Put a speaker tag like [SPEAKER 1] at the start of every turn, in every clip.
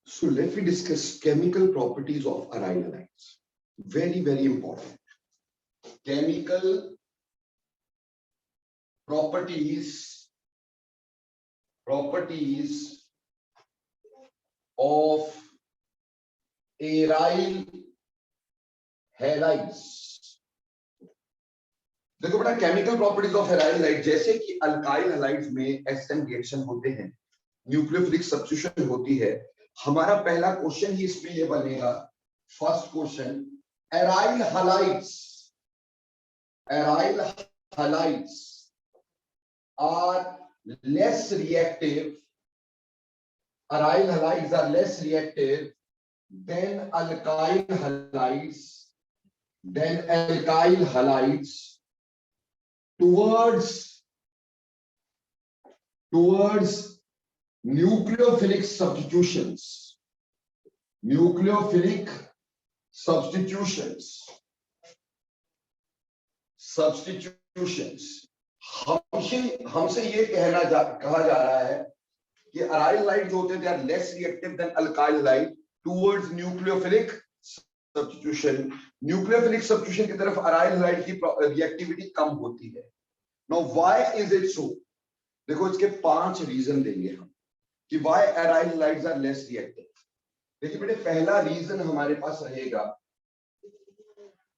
[SPEAKER 1] So let me discuss chemical properties of aryl halides. Very, very important. Chemical properties of aryl halides. देखो बेटा, chemical properties of aryl halide, जैसे कि alkyl halides में SN reaction होते हैं, nucleophilic substitution होती है। हमारा पहला क्वेश्चन ही इसमें ये बनेगा, first question, aryl halides are less reactive, aryl halides are less reactive than alkyl halides towards nucleophilic substitutions. हमसे ये कहा जा रहा है कि अराइल हलाइड जो होते हैं, they are less reactive than alkyl halide towards nucleophilic substitution. Nucleophilic substitution की तरफ अराइल हलाइड की रिएक्टिविटी कम होती है। Now why is it so? देखो, इसके 5 रीजन देंगे हम कि why aryl halides are less reactive. देखिए बेटे, पहला रीजन हमारे पास रहेगा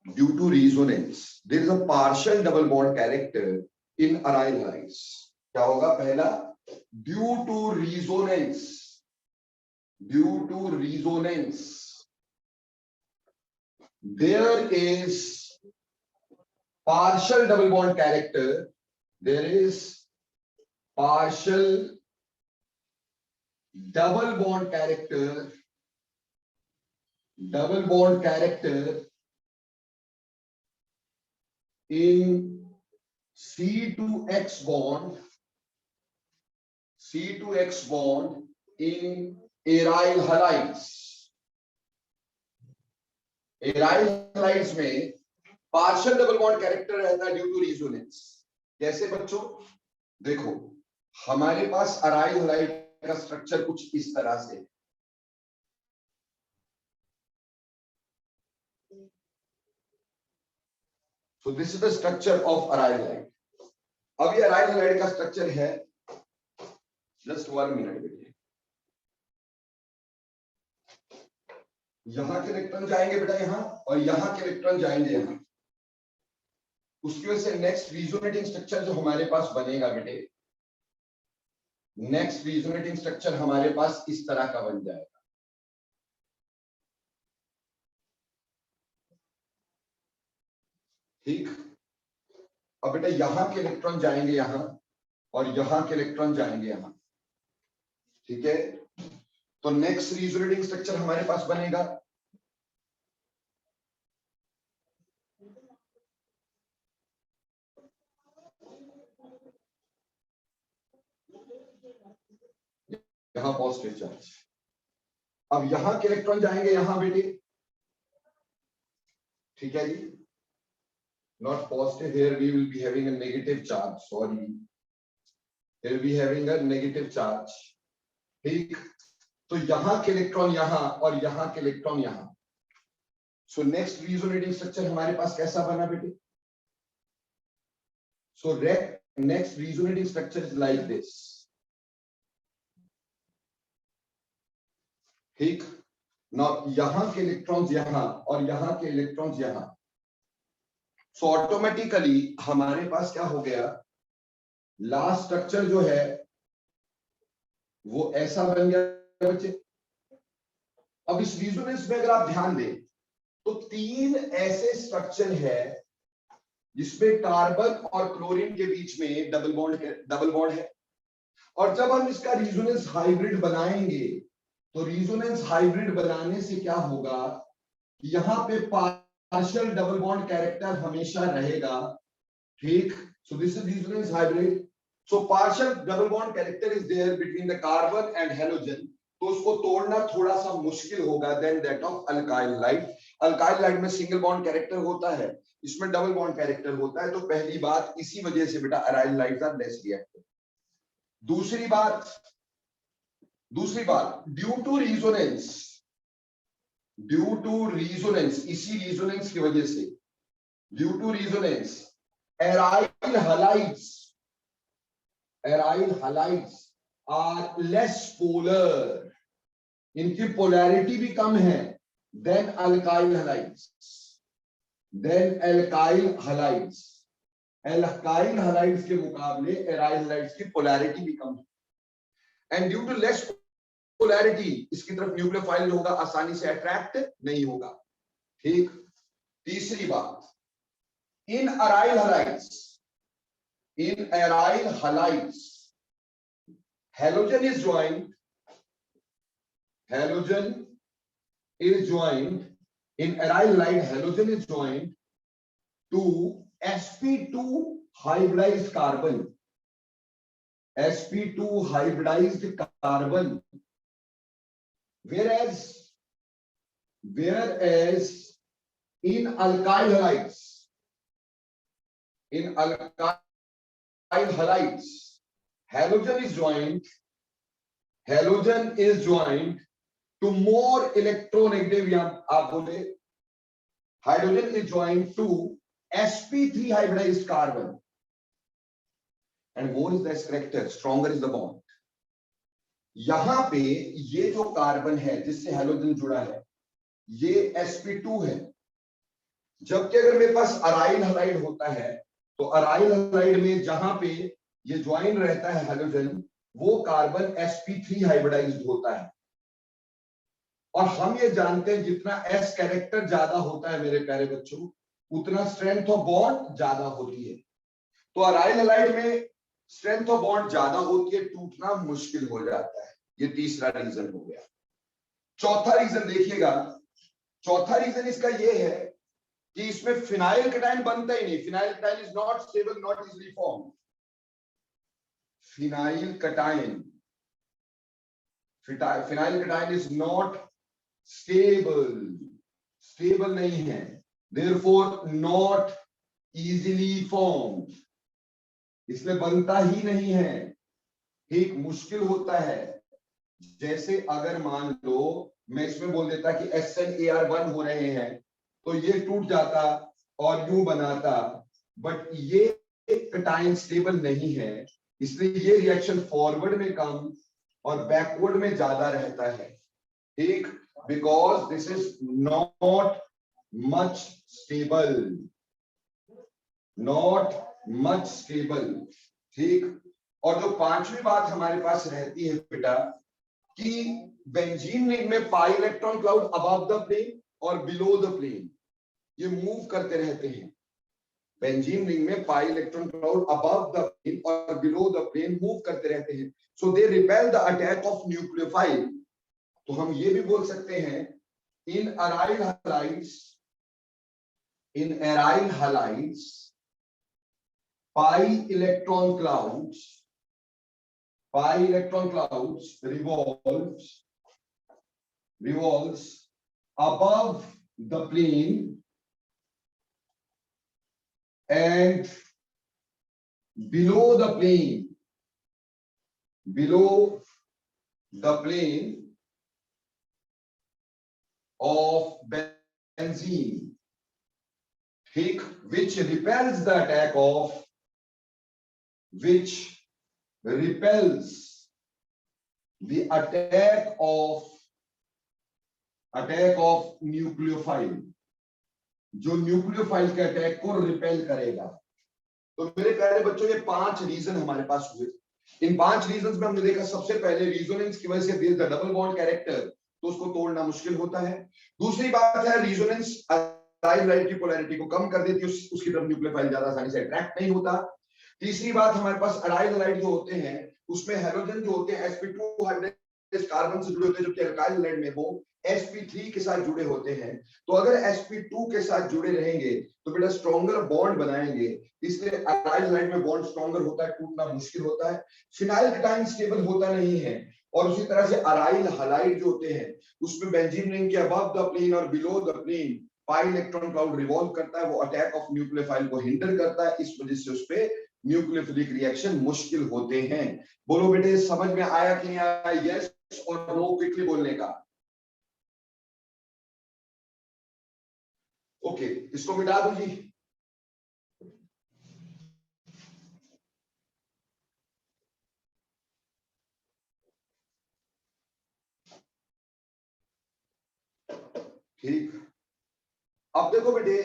[SPEAKER 1] due to resonance. There is a partial double bond character in aryl halides. क्या होगा? पहला, due to resonance there is partial double bond character, in C2X bond in aryl halides। Aryl halides में partial double bond character रहता है due to resonance. जैसे बच्चों देखो, हमारे पास अराइल हलाइड का स्ट्रक्चर कुछ इस तरह से, सो this is the structure of aryl halide. अब ये अराइल हलाइड का स्ट्रक्चर है, जस्ट 1 मिनट बेटे। यहां के इलेक्ट्रॉन जाएंगे बेटा यहां, और यहां के इलेक्ट्रॉन जाएंगे यहां। उसकी वजह से नेक्स्ट रेजोनेटिंग स्ट्रक्चर जो हमारे पास बनेगा बेटे, नेक्स्ट रेजोनेटिंग स्ट्रक्चर हमारे पास इस तरह का बन जाएगा। ठीक। अब बेटा यहां के इलेक्ट्रॉन जाएंगे यहां, और यहां के इलेक्ट्रॉन जाएंगे यहां। ठीक है, तो नेक्स्ट रेजोनेटिंग स्ट्रक्चर हमारे पास बनेगा यहां पॉजिटिव चार्ज। अब यहां के इलेक्ट्रॉन जाएंगे यहां बेटे। ठीक है जी, not positive, here we will be having a negative charge, sorry, here we having a negative charge. ठीक, तो यहां के इलेक्ट्रॉन यहां और यहां के इलेक्ट्रॉन यहां। सो नेक्स्ट रेजोनेटिंग स्ट्रक्चर हमारे पास कैसा बना बेटे? So next resonating structure is like this. ठीक, नाउ यहां के इलेक्ट्रॉन्स यहां और यहां के इलेक्ट्रॉन्स यहां। सो ऑटोमेटिकली हमारे पास क्या हो गया, लास्ट स्ट्रक्चर जो है वो ऐसा बन गया बच्चे। अब इस रेजोनेंस में अगर आप ध्यान दें तो 3 ऐसे स्ट्रक्चर है जिसमें कार्बन और क्लोरीन के बीच में डबल बॉन्ड है। और जब हम इसका रेजोनेंस हाइब्रिड बनाएंगे तो रेजोनेंस हाइब्रिड बनाने से क्या होगा, यहां पे पार्शियल डबल बॉन्ड कैरेक्टर हमेशा रहेगा। ठीक, so this is resonance hybrid. So partial double bond character is there between the carbon and halogen, तो उसको तोड़ना थोड़ा सा मुश्किल होगा then that of alkyl halide. Alkyl halide में सिंगल बॉन्ड कैरेक्टर होता है, इसमें डबल बॉन्ड कैरेक्टर होता है। तो पहली बात, इसी वजह से बेटा aryl halides are less reactive. दूसरी बात, दूसरी बात, ड्यू टू रेजोनेंस, इसी रेजोनेंस की वजह से, due to resonance aryl halides are less polar, इनकी पोलैरिटी भी कम है than alkyl halides. Alkyl halides के मुकाबले एराइल हैलाइड्स की पोलैरिटी भी कम है, and due to less polarity इसकी तरफ न्यूक्लियोफाइल होगा, आसानी से अट्रैक्ट नहीं होगा। ठीक। तीसरी बात, in aryl halides halogen is joined in aryl halide, halogen is joined to sp2 hybridized carbon, whereas in alkyl halides halogen is joined to more electronegative, या आप बोले hydrogen is joined to sp3 hybridized carbon, and more is the character, stronger is the bond। यहां पे ये जो carbon है जिससे halogen जुड़ा है ये sp2 है, जबकि अगर मेरे पास अराइल हैलाइड होता है तो अराइल हैलाइड में जहां पे ये ज्वाइन रहता है हैलोजन, वो कार्बन sp3 हाइब्रिडाइज्ड होता है। और हम ये जानते हैं जितना s कैरेक्टर ज्यादा होता है मेरे प्यारे बच्चों, उतना स्ट्रेंथ ऑफ बॉन्ड ज्यादा होती है। तो अराइल हैलाइड में स्ट्रेंथ ऑफ बॉन्ड ज्यादा होती है, टूटना मुश्किल हो जाता है। ये तीसरा रीजन हो गया। चौथा रीजन देखिएगा, चौथा रीजन इसका ये है कि इसमें फिनाइल कटायन बनता ही नहीं। Phenyl cation is not stable, not easily form. Phenyl cation is not stable नहीं है, देयरफॉर नॉट इजीली फॉर्म्ड, इसलिए बनता ही नहीं है, ठीक, मुश्किल होता है। जैसे अगर मान लो मैं इसमें बोल देता कि SnAr1 हो रहे हैं तो ये टूट जाता और यूं बनाता, बट ये कटायन स्टेबल नहीं है, इसलिए ये रिएक्शन फॉरवर्ड में कम और बैकवर्ड में ज्यादा रहता है, ठीक, because this is not much stable, ठीक। और जो पांचवी बात हमारे पास रहती है बेटा कि बेंजीन रिंग में pi electron cloud above the plane और बिलो द प्लेन ये मूव करते रहते हैं। बेंजीन रिंग में pi electron cloud above the plane और बिलो द प्लेन मूव करते रहते हैं, so they repel the attack of nucleophile. तो हम ये भी बोल सकते हैं in aryl halides pi electron clouds revolves above the plane and below the plane of benzene, ठीक, which repels the attack of nucleophile, जो न्यूक्लियोफाइल के अटैक को रिपेल करेगा। तो मेरे प्यारे बच्चों ये 5 रीजन हमारे पास हुए। इन 5 रीजंस में हमने देखा सबसे पहले रेजोनेंस की वजह से there the double bond character, तो उसको तोड़ना मुश्किल होता है। दूसरी बात है रेजोनेंस अराइल हैलाइड की पोलैरिटी को कम कर देती है, उसकी तरफ न्यूक्लियोफाइल ज्यादा आसानी से अट्रैक्ट नहीं होता। तीसरी बात हमारे पास अराइल हैलाइड जो होते हैं उसमें हैलोजन जो होते हैं sp2 हाइब्रिडाइज्ड कार्बन से जुड़े होते हैं, जबकि अल्काइल हैलाइड में वो sp3 के साथ जुड़े होते हैं। तो अगर sp2 के साथ जुड़े रहेंगे तो बेटा स्ट्रॉन्गर बॉन्ड बनाएंगे, इसलिए अराइल हैलाइड में बॉन्ड स्ट्रॉन्गर होता है, टूटना मुश्किल होता है। फिनाइल कटायन स्टेबल होता नहीं है, और उसी तरह से अराइल हैलाइड जो होते हैं उसमें बेंजीन रिंग के अबव द प्लेन और below the plane pi electron cloud revolve करता है, वो अटैक ऑफ न्यूक्लियोफाइल को हिंडर करता है, इस वजह से उस पे न्यूक्लियोफिलिक रिएक्शन मुश्किल होते हैं। बोलो बेटे, समझ में आया कि नहीं आया? यस और नो क्विकली बोलने का। ओके, इसको मिटा दो जी। ठीक, अब देखो बेटे,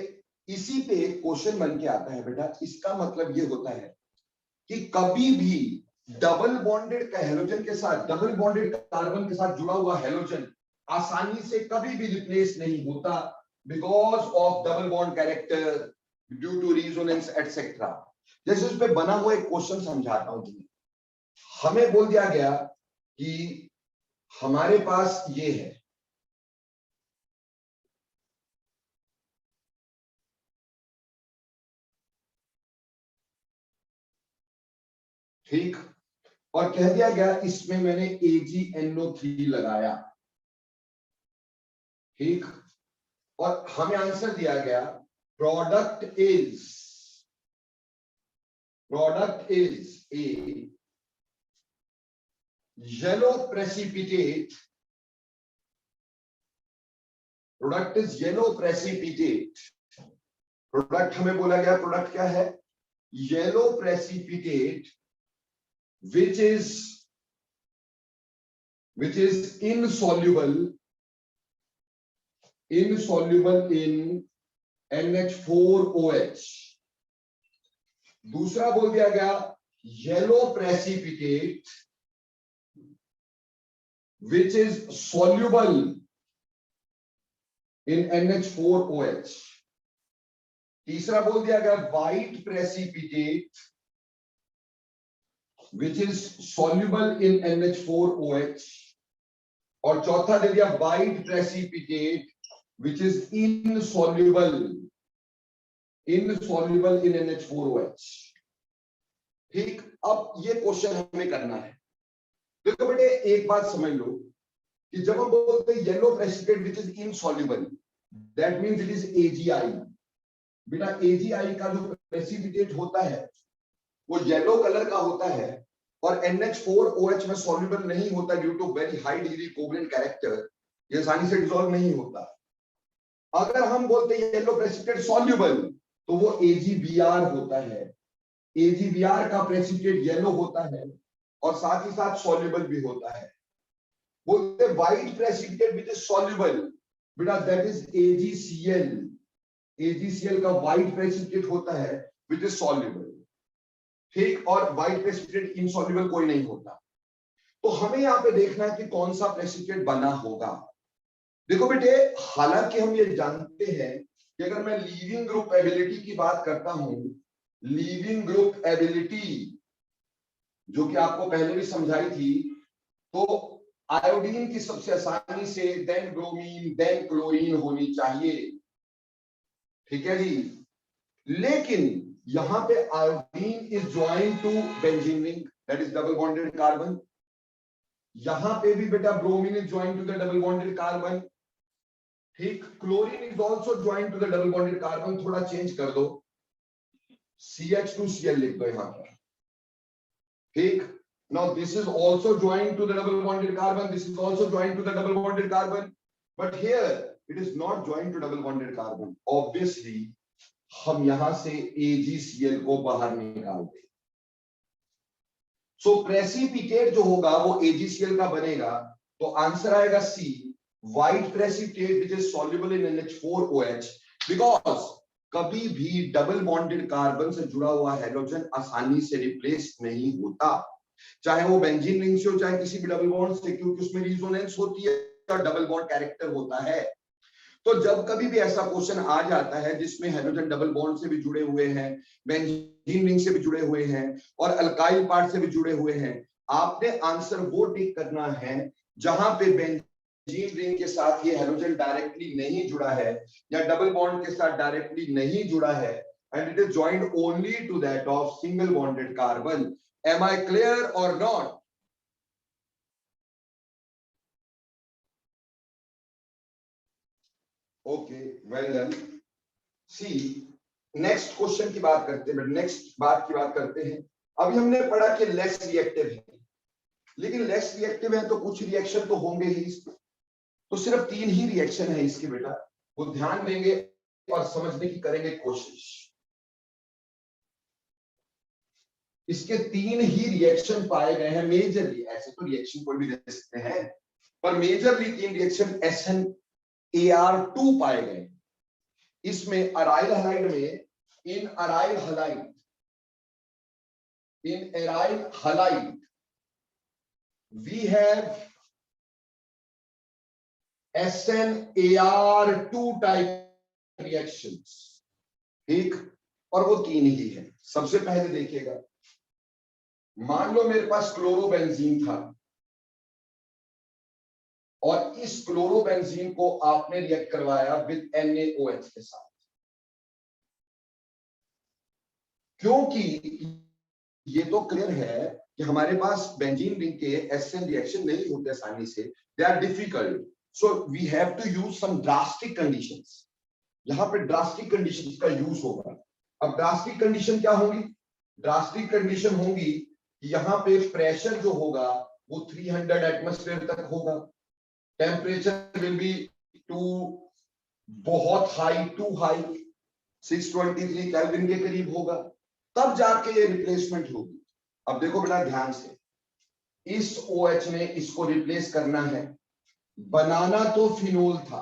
[SPEAKER 1] इसी पे क्वेश्चन बन के आता है बेटा। इसका मतलब ये होता है कि कभी भी डबल बॉन्डेड हैलोजन के साथ, डबल बॉन्डेड कार्बन के साथ जुड़ा हुआ हैलोजन आसानी से कभी भी रिप्लेस नहीं होता, because of double bond character, due to resonance etcetera. जैसे उस पे बना हुआ एक क्वेश्चन समझाता हूं तुम्हें। हमें बोल दिया गया कि हमारे पास ये है, ठीक, और कह दिया गया इसमें मैंने AgNO3 लगाया, ठीक, और हमें आंसर दिया गया product is a yellow precipitate, product is yellow precipitate. Product हमें बोला गया, प्रोडक्ट क्या है? Yellow precipitate which is insoluble in NH4OH। दूसरा बोल दिया गया yellow precipitate which is soluble in NH4OH। तीसरा बोल दिया गया white precipitate which is soluble in NH4OH। और चौथा दे दिया white precipitate which is insoluble in NH4OH। ठीक, अब ये क्वेश्चन हमें करना है। देखो बेटे, एक बात समझ लो कि जब हम बोलते हैं yellow precipitate which is insoluble, that means it is AgI। बेटा AgI का जो प्रेसिपिटेट होता है वो येलो कलर का होता है और NH4OH में सॉल्युबल नहीं होता due to very high degree covalent character, ये आसानी से डिसॉल्व नहीं होता। अगर हम बोलते हैं येलो प्रेसिपिटेट सॉल्युबल तो वो AgBr होता है। AgBr का प्रेसिपिटेट येलो होता है और साथ ही साथ सॉल्युबल भी होता है। बोलते white precipitate which is soluble, बेटा दैट इज AgCl। AgCl का व्हाइट प्रेसिपिटेट होता है विच इज सॉल्युबल, ठीक, और व्हाइट प्रेसिपिटेट इनसॉल्युबल कोई नहीं होता। तो हमें यहां पे देखना है कि कौन सा प्रेसिपिटेट बना होगा। देखो बेटे, हालांकि हम ये जानते हैं कि अगर मैं लीविंग ग्रुप एबिलिटी की बात करता हूं, लीविंग ग्रुप एबिलिटी जो कि आपको पहले भी समझाई थी, तो आयोडीन की सबसे आसानी से देन ब्रोमीन देन क्लोरीन होनी चाहिए, ठीक है जी। लेकिन यहां पे iodine is join to benzene ring, that is double bonded carbon. यहां पे भी बेटा bromine is join to the double bonded carbon, ठीक। Chlorine is also join to the double bonded carbon, थोड़ा चेंज कर दो, CH2Cl लिख दो यहां पर, ठीक। Now this is also joined to the double bonded carbon, this is also joined to the double bonded carbon, but here it is not joined to double bonded carbon। Obviously हम यहां से AgCl को बाहर निकाल दें, सो precipitate जो होगा वो AgCl का बनेगा, तो आंसर आएगा C, white precipitate which is soluble in NH4OH, because कभी भी डबल बॉन्डेड कार्बन से जुड़ा हुआ हैलोजन आसानी से रिप्लेस नहीं होता, चाहे वो बेंजीन रिंग से हो चाहे किसी भी डबल बॉन्ड से, क्योंकि उसमें रिजोनेंस होती है और डबल बॉन्ड कैरेक्टर होता है। तो जब कभी भी ऐसा क्वेश्चन आ जाता है जिसमें हाइड्रोजन डबल बॉन्ड से भी जुड़े हुए हैं, बेंजीन रिंग से भी जुड़े हुए हैं और अल्काइल पार्ट से भी जुड़े हुए हैं, आपने आंसर वो टिक करना है जहां पे बेंजीन रिंग के साथ ये हाइड्रोजन डायरेक्टली नहीं जुड़ा है या डबल बॉन्ड के साथ डायरेक्टली नहीं जुड़ा है, and it is joined only to that of single bonded carbon। Am I clear or not? Okay, well done। See, next question की बात करते हैं, नेक्स्ट बात की बात करते हैं। अभी हमने पढ़ा कि लेस रिएक्टिव है, लेकिन लेस रिएक्टिव है तो कुछ रिएक्शन तो होंगे ही इसमें। तो सिर्फ 3 ही रिएक्शन है इसकी बेटा, वो ध्यान देंगे और समझने की करेंगे कोशिश। इसके 3 ही रिएक्शन पाए गए हैं मेजरली, ऐसे तो रिएक्शन कोई भी दे सकते हैं, पर मेजरली 3 रिएक्शन SnAr2 पाए गए। इसमें अराइल हलाइड में, in aryl halide we have SnAr2 type reactions, ठीक, और वो 3 ही है। सबसे पहले देखिएगा, मान लो मेरे पास क्लोरोबेंजीन था और इस क्लोरोबेंजीन को आपने रिएक्ट करवाया विद NaOH के साथ, क्योंकि ये तो क्लियर है कि हमारे पास बेंजीन रिंग के एसएन रिएक्शन नहीं होते आसानी से, they are difficult, so we have to use some drastic conditions. यहां पे ड्रास्टिक कंडीशंस का यूज होगा। अब ड्रास्टिक कंडीशन क्या होगी? ड्रास्टिक कंडीशन होगी कि यहां पे प्रेशर जो होगा वो 300 एटमॉस्फेयर तक होगा, टेम्परेचर विल बी टू बहुत हाई, टू हाई, 623 केल्विन के करीब होगा, तब जाके ये रिप्लेसमेंट होगी। अब देखो बेटा ध्यान से, इस OH ने इसको रिप्लेस करना है। बनाना तो फिनोल था,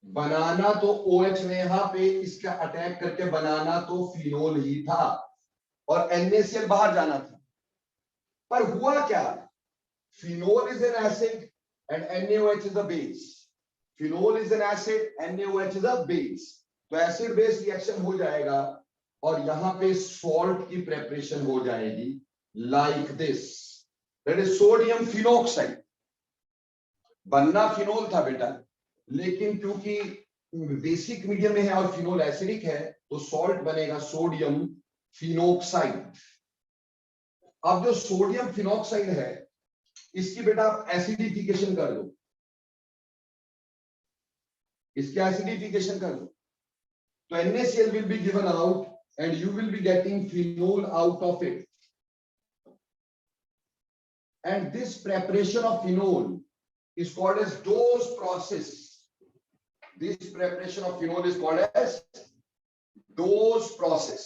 [SPEAKER 1] बनाना तो OH ने यहां पे इसका अटैक करके बनाना तो फिनोल ही था और NaCl बाहर जाना था। पर हुआ क्या? Phenol is an acid and NaOH is a base. Phenol is an acid, NaOH is a base, तो एसिड बेस रिएक्शन हो जाएगा और यहां पे सॉल्ट की प्रेपरेशन हो जाएगी like this, that is sodium phenoxide. बनना फिनोल था बेटा, लेकिन क्योंकि बेसिक मीडियम में है और फिनोल एसिडिक है, तो सॉल्ट बनेगा सोडियम फिनोक्साइड। अब जो सोडियम फिनोक्साइड है, इसकी बेटा आप एसिडिफिकेशन कर दो, इसके एसिडिफिकेशन कर दो, तो NaCl will be given out and you will be getting phenol out of it, and this preparation of phenol is called as dose process. This preparation of phenol is called as dose process.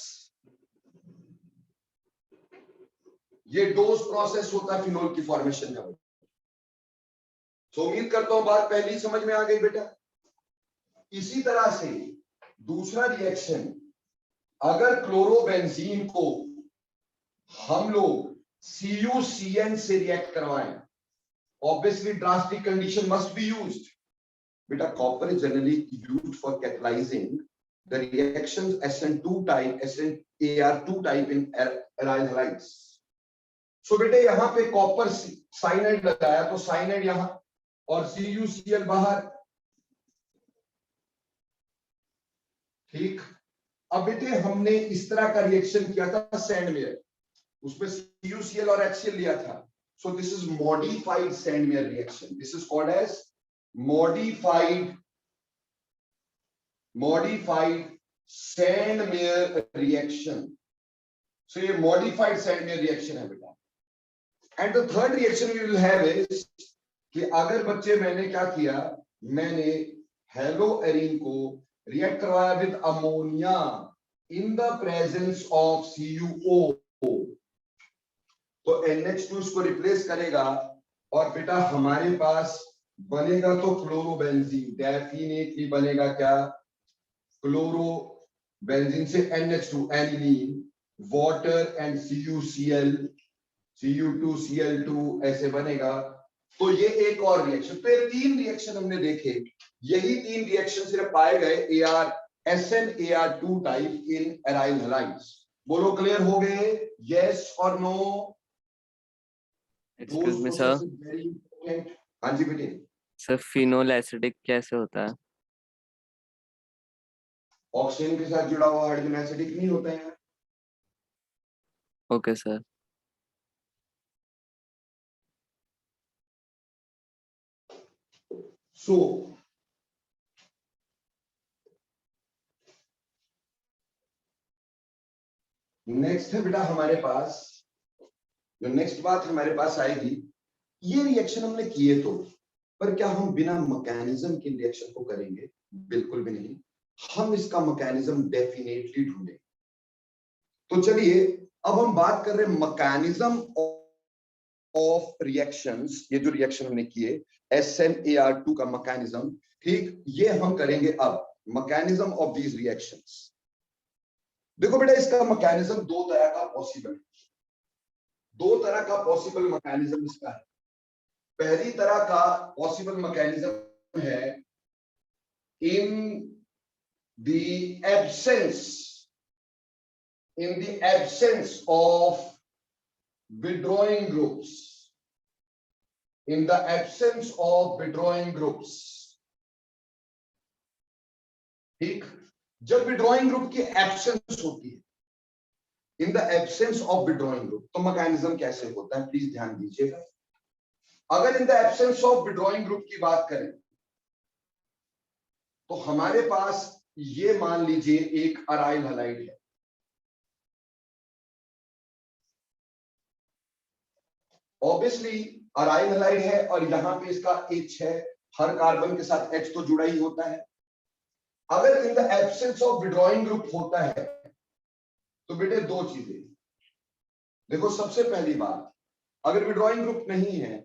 [SPEAKER 1] ये dose process होता है phenol की formation का। तो उम्मीद करता हूं बात पहली समझ में आ गई बेटा। इसी तरह से दूसरा रिएक्शन, अगर क्लोरोबेंजीन को हम लोग CuCN से रिएक्ट करवाएं, obviously drastic condition must be used. Beta, copper is generally used for catalyzing the reactions SN2 type, SnAr2 type in aryl halides. So बेटे यहाँ पे कॉपर साइनाइड लगाया तो साइनाइड यहाँ और CuCl बाहर, ठीक। अब बेटे हमने इस तरह का रिएक्शन किया था सैंडवेयर, उसमें CuCl और HCl लिया था। So this is modified Sandmeyer reaction. This is called as modified Sandmeyer reaction. So ये modified Sandmeyer reaction है बेटा। And the third reaction we will have is कि अगर बच्चे मैंने क्या किया, मैंने हेलोएरिन को रिएक्ट करवाया with ammonia in the presence of CuO, तो NH2 इसको रिप्लेस करेगा और बेटा हमारे पास बनेगा तो क्लोरोबेंजीन, डेफिनेटली बनेगा क्या? क्लोरोबेंजीन से NH2 aniline, water and CuCl, Cu2Cl2 ऐसे बनेगा। तो ये एक और रिएक्शन, तो ये 3 रिएक्शन हमने देखे, यही 3 रिएक्शन सिर्फ पाए गए SnAr2 type in aryl halides. बोलो क्लियर हो गए? यस और नो?
[SPEAKER 2] Excuse me sir.
[SPEAKER 1] हाँ जी बेटे।
[SPEAKER 2] सर फिनोल एसिडिक कैसे होता है?
[SPEAKER 1] ऑक्सीजन के साथ जुड़ा हुआ हाइड्रोजन एसिडिक नहीं होता है।
[SPEAKER 2] Okay sir.
[SPEAKER 1] सो नेक्स्ट है बेटा हमारे पास, जो नेक्स्ट बात हमारे पास आएगी, ये रिएक्शन हमने किए तो, पर क्या हम बिना मैकेनिज्म के रिएक्शन को करेंगे? बिल्कुल भी नहीं, हम इसका मैकेनिज्म डेफिनेटली ढूंढेंगे। तो चलिए अब हम बात कर रहे हैं मैकेनिज्म ऑफ रिएक्शंस। ये जो रिएक्शन हमने किए SnAr2 का मैकेनिज्म, ठीक, ये हम करेंगे अब मैकेनिज्म ऑफ दीज रिएक्शंस। देखो बेटा इसका मैकेनिज्म दो तरह का पॉसिबल है, दो तरह का पॉसिबल मैकेनिज्म इसका है। पहली तरह का पॉसिबल मैकेनिज्म है in the absence of withdrawing groups, in the absence of withdrawing groups, ठीक, जब withdrawing group की एब्सेंस होती है, in the absence of withdrawing group, तो मैकेनिज्म कैसे होता है प्लीज ध्यान दीजिएगा। अगर in the absence of withdrawing group की बात करें तो हमारे पास ये मान लीजिए एक अराइल हैलाइड है, ऑब्वियसली अराइल हैलाइड है और यहां पे इसका H है, हर कार्बन के साथ H तो जुड़ा ही होता है। अगर in the absence of withdrawing group होता है तो बेटे दो चीजें देखो। सबसे पहली बात, अगर विड्रॉइंग ग्रुप नहीं है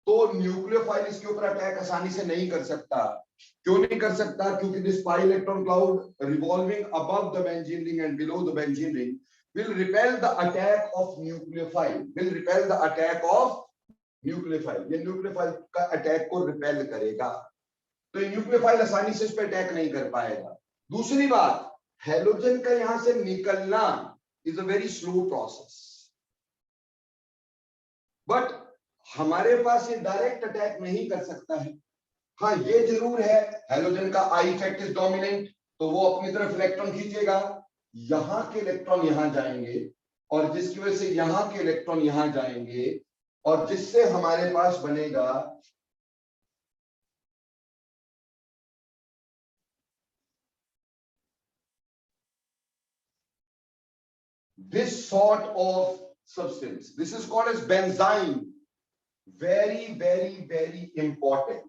[SPEAKER 1] तो न्यूक्लियोफाइल इसके ऊपर अटैक आसानी से नहीं कर सकता। क्यों नहीं कर सकता? क्योंकि this pi electron cloud revolving above the benzene ring and below the benzene ring will repel the attack of nucleophile, will repel the attack of nucleophile। ये न्यूक्लियोफाइल का अटैक को रिपेल करेगा, तो ये न्यूक्लियोफाइल आसानी से इस पे अटैक नहीं कर पाएगा। दूसरी बात, हैलोजन का यहां से निकलना is a very slow process, but हमारे पास ये डायरेक्ट अटैक नहीं कर सकता है। हाँ ये जरूर है, हैलोजन का आई इफेक्ट इज डोमिनेंट, तो वो अपनी तरफ इलेक्ट्रॉन खींचेगा, यहां के इलेक्ट्रॉन यहां जाएंगे और जिसकी वजह से यहां के इलेक्ट्रॉन यहां जाएंगे और जिससे हमारे पास बनेगा this sort of substance. This is called as benzyne. Very very very important,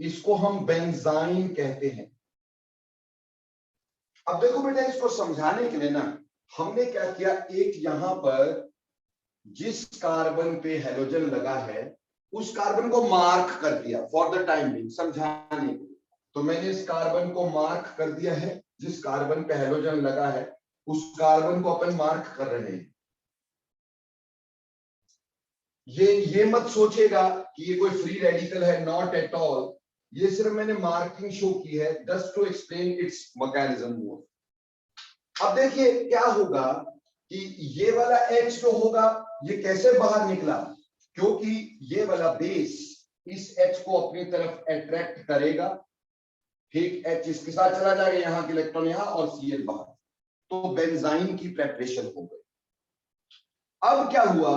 [SPEAKER 1] इसको हम बेंजाइन कहते हैं। अब देखो बेटा इसको समझाने के लिए ना हमने क्या किया, एक यहां पर जिस कार्बन पे हैलोजन लगा है उस कार्बन को मार्क कर दिया फॉर द टाइम बिंग, समझाने के लिए। तो मैंने इस कार्बन को मार्क कर दिया है, जिस कार्बन पे हैलोजन लगा है उस कार्बन को अपन मार्क कर रहे हैं। ये मत सोचेगा कि ये कोई फ्री रेडिकल है, नॉट एट ऑल, ये सिर्फ मैंने मार्किंग शो की है just to explain its mechanism more. अब देखिए क्या होगा कि ये वाला H जो होगा ये कैसे बाहर निकला, क्योंकि ये वाला बेस इस H को अपनी तरफ अट्रैक्ट करेगा, ठीक, H इसके साथ चला जाएगा, यहां के इलेक्ट्रॉन यहां और Cl बाहर, तो बेंजाइन की प्रेपरेशन हो गई। अब क्या हुआ,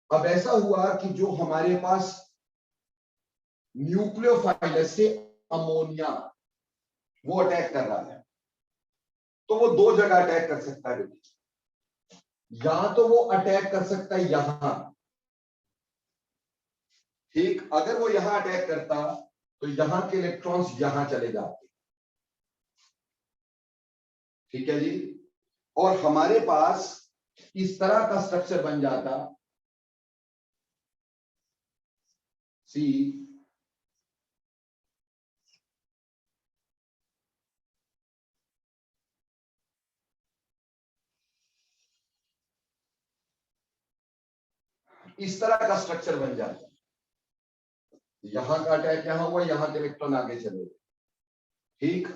[SPEAKER 1] अब ऐसा हुआ कि जो हमारे पास न्यूक्लियोफाइल से अमोनिया वो अटैक कर रहा है, तो वो दो जगह अटैक कर सकता है, या तो वो अटैक कर सकता है यहां, ठीक, अगर वो यहां अटैक करता तो यहां के इलेक्ट्रॉन्स यहां चले जाते, ठीक है जी, और हमारे पास इस तरह का स्ट्रक्चर बन जाता सी इस तरह का स्ट्रक्चर बन जाता, यहां का अटैक यहां हुआ, यहां के इलेक्ट्रॉन आगे चले, ठीक।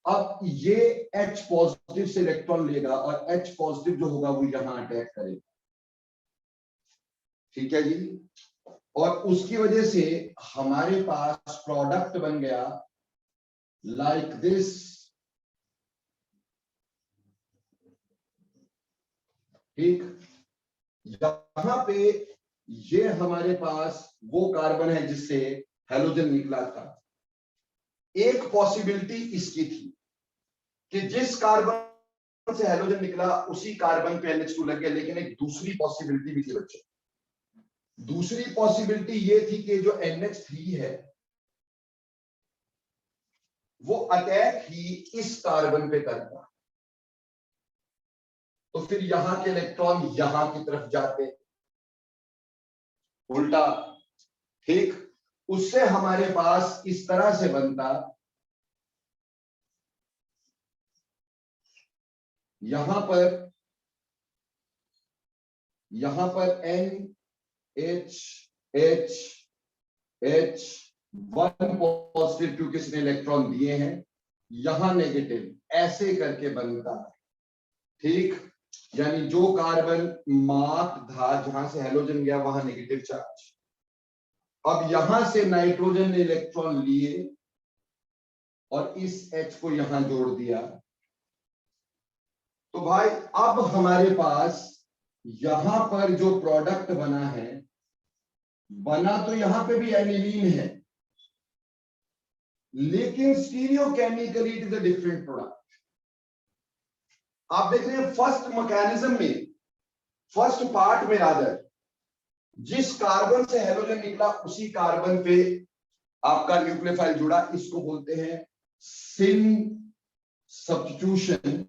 [SPEAKER 1] अब ये H पॉजिटिव से इलेक्ट्रॉन लेगा और H पॉजिटिव जो होगा वो यहां अटैक करेगा, ठीक है जी, और उसकी वजह से हमारे पास प्रोडक्ट बन गया लाइक दिस, ठीक। यहां पे ये हमारे पास वो कार्बन है जिससे हैलोजन निकला था। एक पॉसिबिलिटी इसकी थी कि जिस कार्बन से हेलोजन निकला उसी कार्बन पे NH2 लग गया, लेकिन एक दूसरी पॉसिबिलिटी भी थी बच्चों। दूसरी पॉसिबिलिटी ये थी कि जो NH3 है वो अटैक ही इस कार्बन पे करता, तो फिर यहां के इलेक्ट्रॉन यहां की तरफ जाते, उल्टा। ठीक, उससे हमारे पास इस तरह से बनता, यहां पर NH 1 पॉजिटिव क्योंकि इसने इलेक्ट्रॉन दिए हैं, यहां नेगेटिव, ऐसे करके बनता है। ठीक, यानी जो कार्बन मार्क था जहां से हेलोजन गया वहां नेगेटिव चार्ज। अब यहां से नाइट्रोजन ने इलेक्ट्रॉन लिए और इस H को यहां जोड़ दिया, तो भाई अब हमारे पास यहां पर जो प्रोडक्ट बना है, बना तो यहां पे भी एनिलीन है, लेकिन stereochemically it is a different product. आप देख रहे हैं फर्स्ट मैकेनिज्म में, फर्स्ट पार्ट में रादर, जिस कार्बन से हेलोजन निकला उसी कार्बन पे आपका न्यूक्लियोफाइल जुड़ा, इसको बोलते हैं syn substitution.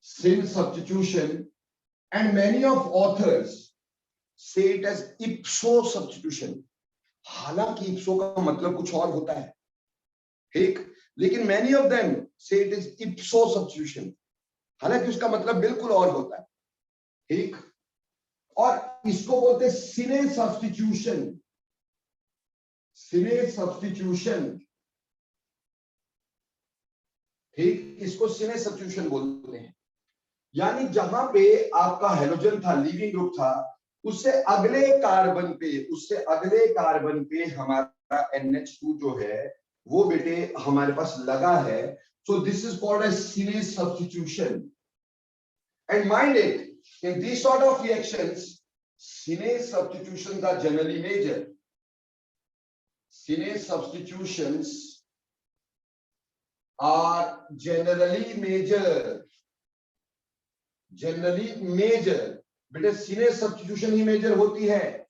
[SPEAKER 1] Syn substitution and many of authors say it as ipso substitution. हालांकि इप्सो का मतलब कुछ और होता है, ठीक, लेकिन मेनी ऑफ देम से इट इज इप्सो सब्स्टिट्यूशन, हालांकि उसका मतलब बिल्कुल और होता है। ठीक, और इसको बोलते हैं सिने सब्स्टिट्यूशन। सिने सब्स्टिट्यूशन, ठीक, इसको सिने सब्स्टिट्यूशन बोलते हैं। यानी जहां पे आपका हेलोजन था, लिविंग ग्रुप था, उससे अगले कार्बन पे हमारा NH2 जो है वो बेटे हमारे पास लगा है। So this is called as cine substitution. And mind it, in this sort of reactions cine substitutions are generally major. Sine substitutions are generally major. बेटे सिने सब्स्टिट्यूशन ही मेजर होती है,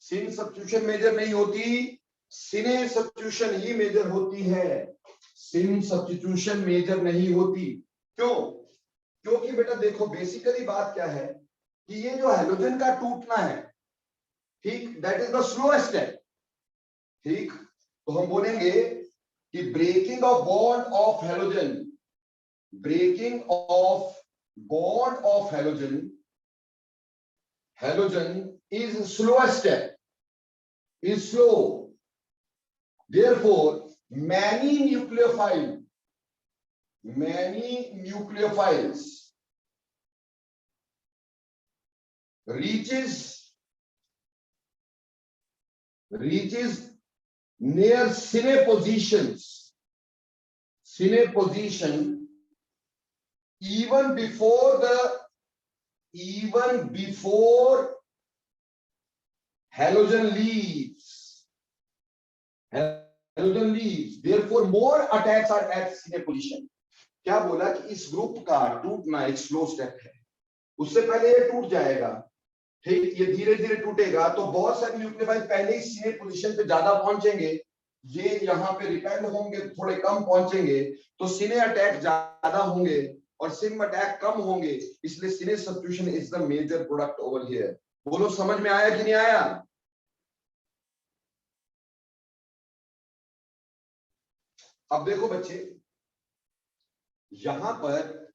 [SPEAKER 1] सिन सब्स्टिट्यूशन मेजर नहीं होती, सिने सब्स्टिट्यूशन ही मेजर होती है, सिन substitution major नहीं होती। क्यों? क्योंकि बेटा देखो बेसिकली बात क्या है कि ये जो हेलोजन का टूटना है, ठीक, that is the slowest step. ठीक, तो हम बोलेंगे कि breaking of bond of halogen, breaking of bond of halogen is slowest step, is slow. Therefore, many nucleophiles reaches near cine position even before halogen leaves. Therefore, more attacks are at cine position. क्या बोला कि इस group का टूटना एक slow step है, उससे पहले ये टूट जाएगा, ठीक, ये धीरे धीरे टूटेगा, तो बहुत सारे न्यूक्लियोफाइल पहले ही सीने पोजीशन पे ज्यादा पहुंचेंगे, ये यहाँ पे रिपेल होंगे, थोड़े कम पहुंचेंगे, तो सीने अटैक ज्यादा होंगे और सिम अटैक कम होंगे, इसलिए cine substitution is the major product over here. बोलो समझ में आया कि नहीं आया? अब देखो बच्चे, यहां पर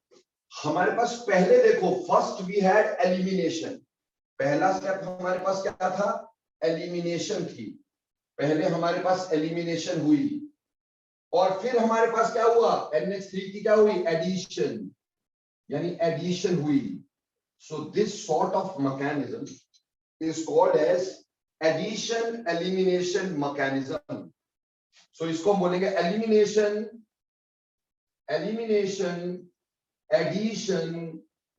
[SPEAKER 1] हमारे पास पहले देखो, फर्स्ट वी हैड एलिमिनेशन। पहला स्टेप हमारे पास क्या था? एलिमिनेशन थी। पहले हमारे पास एलिमिनेशन हुई और फिर हमारे पास क्या हुआ? NH3 की क्या हुई? एडिशन, यानी एडिशन हुई। So this sort of mechanism is called as addition elimination mechanism. सो इसको हम बोलेंगे एलिमिनेशन एडिशन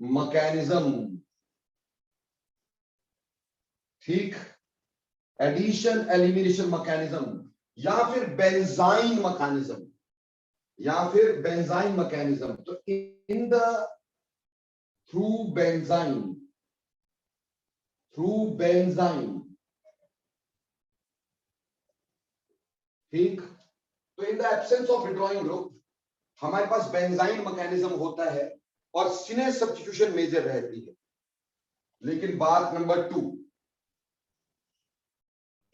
[SPEAKER 1] मैकेनिज्म। ठीक, एडिशन एलिमिनेशन मैकेनिज्म या फिर बेंजाइन मैकेनिज्म। या फिर बेंजाइन मैकेनिज्म। तो इन द थ्रू बेंजाइन, ठीक। तो in the absence of withdrawing group हमारे पास बेंजाइन मैकेनिज्म होता है और सिनेस सब्स्टिट्यूशन मेजर रहती है। लेकिन बात number 2,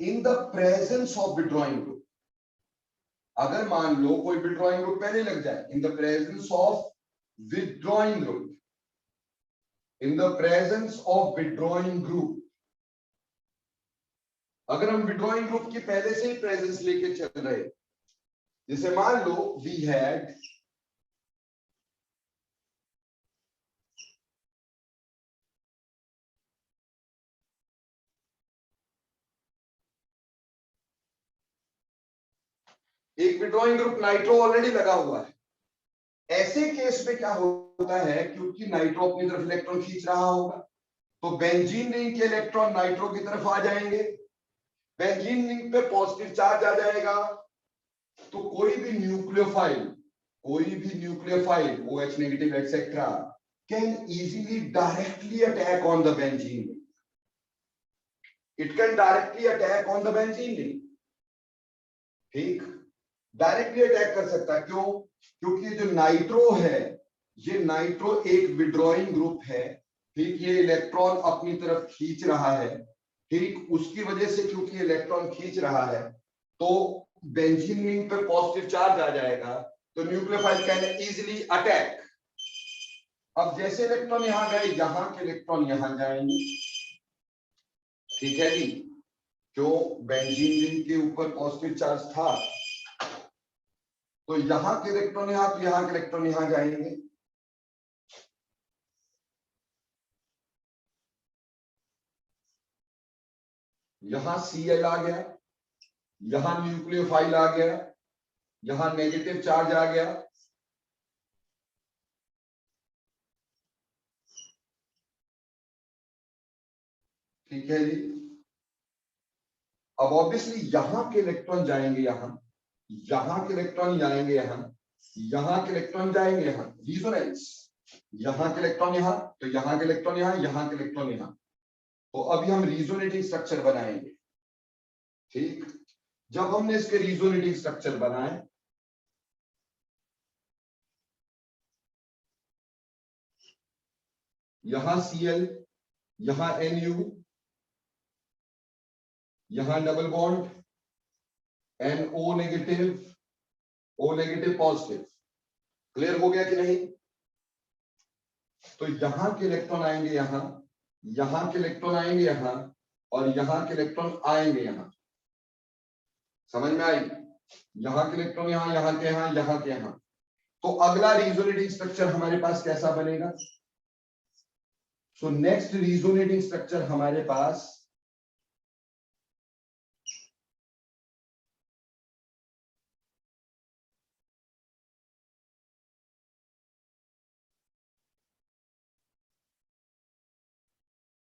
[SPEAKER 1] in the presence of withdrawing group, अगर मान लो कोई विड्रॉइंग ग्रुप पहले लग जाए, in the presence of withdrawing group, in the presence of withdrawing group, अगर हम विड्रॉइंग ग्रुप की पहले से ही प्रेजेंस लेके चल रहे, जैसे मान लो वी हैड एक विड्रॉइंग ग्रुप नाइट्रो ऑलरेडी लगा हुआ है, ऐसे केस में क्या होता है, क्योंकि नाइट्रो अपनी तरफ इलेक्ट्रॉन खींच रहा होगा, तो बेंजीन रिंग के इलेक्ट्रॉन नाइट्रो की तरफ आ जाएंगे, बेंजीन रिंग पे पॉजिटिव चार्ज आ जाएगा, तो कोई भी nucleophile OH negative etcetera can easily directly attack on the benzene ring, it can directly attack on the benzene ring, ठीक, डायरेक्टली अटैक कर सकता है। क्यों? क्योंकि जो नाइट्रो है, ये नाइट्रो एक विड्रॉइंग ग्रुप है, ठीक, ये इलेक्ट्रॉन अपनी तरफ खींच रहा है, ठीक, उसकी वजह से क्योंकि इलेक्ट्रॉन खींच रहा है तो बेंजीन रिंग पे पॉजिटिव चार्ज आ जाएगा, तो न्यूक्लियोफाइल कैन इजीली अटैक। अब जैसे इलेक्ट्रॉन यहां गए, यहां के इलेक्ट्रॉन यहां जाएंगे, ठीक है जी, जो बेंजीन रिंग के ऊपर पॉजिटिव चार्ज था, तो यहां के इलेक्ट्रॉन यहां, तो यहां के इलेक्ट्रॉन यहां जाएंगे, यहां Cl आ गया, यहां न्यूक्लियोफाइल आ गया, यहां नेगेटिव चार्ज आ गया, ठीक है जी। अब ऑब्वियसली यहां के इलेक्ट्रॉन जाएंगे यहां के इलेक्ट्रॉन जाएंगे यहां के इलेक्ट्रॉन जाएंगे यहां, रिजोनेंस, यहां के इलेक्ट्रॉन यहां, तो यहां के इलेक्ट्रॉन यहां के इलेक्ट्रॉन यहां, तो अभी हम रिजोनेटिंग स्ट्रक्चर बनाएंगे, ठीक। जब हमने इसके रिजोनेटिंग स्ट्रक्चर बनाए, यहां Cl, यहां Nu, यहां double bond NO negative, O negative positive, clear हो गया कि नहीं? तो यहां के इलेक्ट्रॉन आएंगे यहां के इलेक्ट्रॉन आएंगे यहां, और यहां के इलेक्ट्रॉन आएंगे यहां, समझ में आई? यहां के इलेक्ट्रॉन यहां के यहां, तो अगला रिजोनेटिंग स्ट्रक्चर हमारे पास कैसा बनेगा? सो नेक्स्ट रिजोनेटिंग स्ट्रक्चर हमारे पास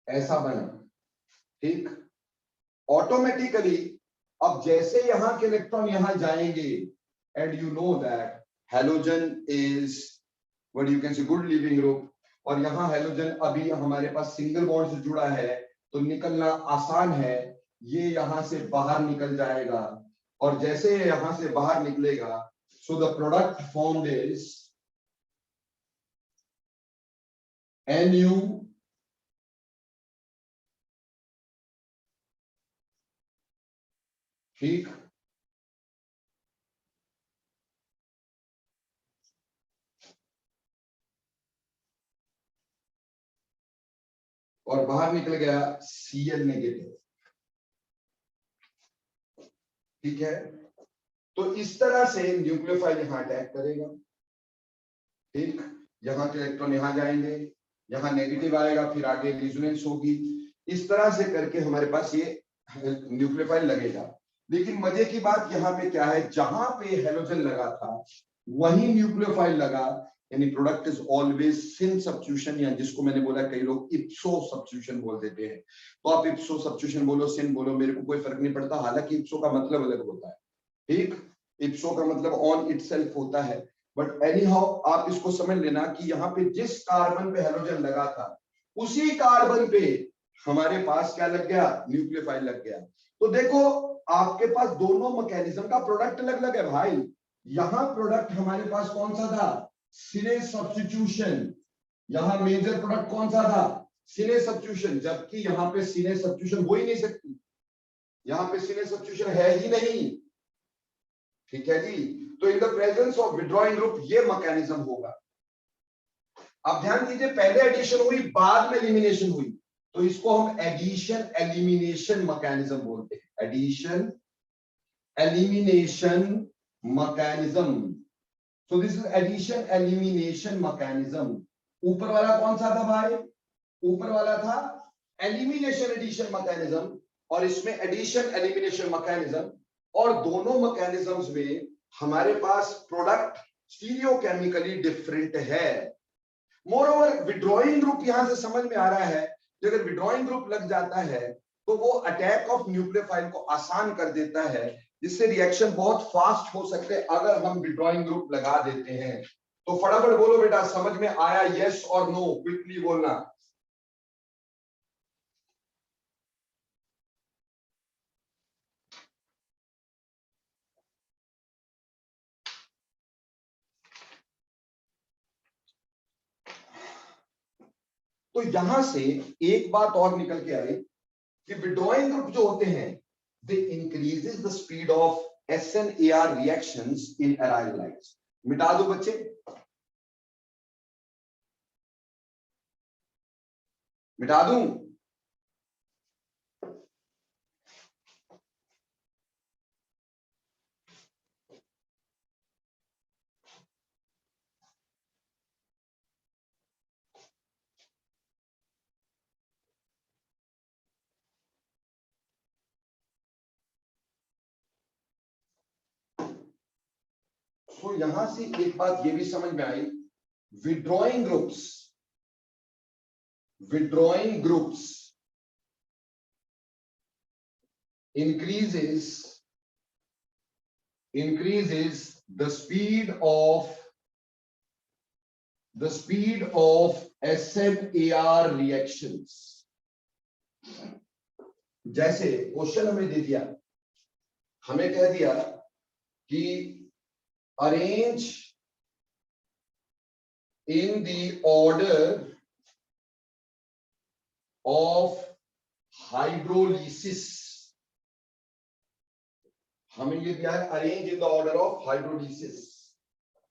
[SPEAKER 1] ऐसा बना, ठीक। ऑटोमेटिकली अब जैसे यहां के इलेक्ट्रॉन यहां जाएंगे, and you know that halogen is what you can say good leaving group, और यहां हेलोजन अभी हमारे पास सिंगल बॉन्ड से जुड़ा है, तो निकलना आसान है, ये यहां से बाहर निकल जाएगा, और जैसे यहां से बाहर निकलेगा, so the product formed is Nu, ठीक, और बाहर निकल गया Cl नेगेटिव, ठीक है। तो इस तरह से न्यूक्लियोफाइल यहां अटैक करेगा, ठीक, यहां के इलेक्ट्रॉन यहां जाएंगे, यहां नेगेटिव आएगा, फिर आगे रिजोनेंस होगी, इस तरह से करके हमारे पास ये न्यूक्लियोफाइल लगेगा। लेकिन मजे की बात यहां पे क्या है, जहां पे हेलोजन लगा था वही न्यूक्लियोफाइल लगा, यानी product is always cine substitution, या जिसको मैंने बोला कई लोग इप्सो सब्स्टिट्यूशन बोल देते हैं, तो आप इप्सो सब्स्टिट्यूशन बोलो, सिन बोलो, मेरे को कोई फर्क नहीं पड़ता, हालांकि इप्सो का मतलब अलग होता है, ठीक। इप्सो का मतलब ऑन इटसेल्फ होता है, बट एनी हाउ आप इसको समझ लेना कि यहाँ पे जिस कार्बन पे हेलोजन लगा था उसी कार्बन पे हमारे पास क्या लग गया, न्यूक्लियोफाइल लग गया। तो देखो आपके पास दोनों मैकेनिज्म का प्रोडक्ट अलग अलग है भाई। यहां प्रोडक्ट हमारे पास कौन सा था, सिने सब्स्टिट्यूशन। यहां मेजर प्रोडक्ट कौन सा था, सिने सब्स्टिट्यूशन, जबकि यहां पे सिने सब्स्टिट्यूशन हो ही नहीं सकती, यहां पे सिने सब्स्टिट्यूशन है ही नहीं। ठीक है जी। तो in the presence of withdrawing group ये मैकेनिज्म होगा। अब ध्यान दीजिए, पहले एडिशन हुई बाद में एलिमिनेशन हुई, तो इसको हम एडिशन एलिमिनेशन मैकेनिज्म बोलते हैं। Addition elimination mechanism. So this is addition elimination mechanism. ऊपर वाला कौन सा था भाई, ऊपर वाला था एलिमिनेशन एडिशन मैकेनिज्म, और इसमें एडिशन एलिमिनेशन मैकेनिज्म। और दोनों मैकेनिज्म्स में हमारे पास प्रोडक्ट स्टीरियोकेमिकली डिफरेंट है। मोरओवर विड्रॉइंग ग्रुप यहां से समझ में आ रहा है कि अगर विड्रॉइंग ग्रुप लग जाता है तो वो अटैक ऑफ न्यूक्लियोफाइल को आसान कर देता है, जिससे रिएक्शन बहुत फास्ट हो सकते हैं अगर हम विड्रॉइंग ग्रुप लगा देते हैं। तो फटाफट बोलो बेटा, समझ में आया, यस और नो, क्विकली बोलना। तो यहां से एक बात और निकल के आई कि विड्रॉइंग ग्रुप जो होते हैं they increases the speed of SNAR reactions in aryl halides. मिटा दो बच्चे, मिटा दूं। तो यहां से एक बात ये भी समझ में आई, withdrawing groups increases the speed of SNAR reactions। जैसे क्वेश्चन हमें दे दिया, हमें कह दिया कि arrange in the order of hydrolysis. हमें ये दिया है arrange in the order of hydrolysis.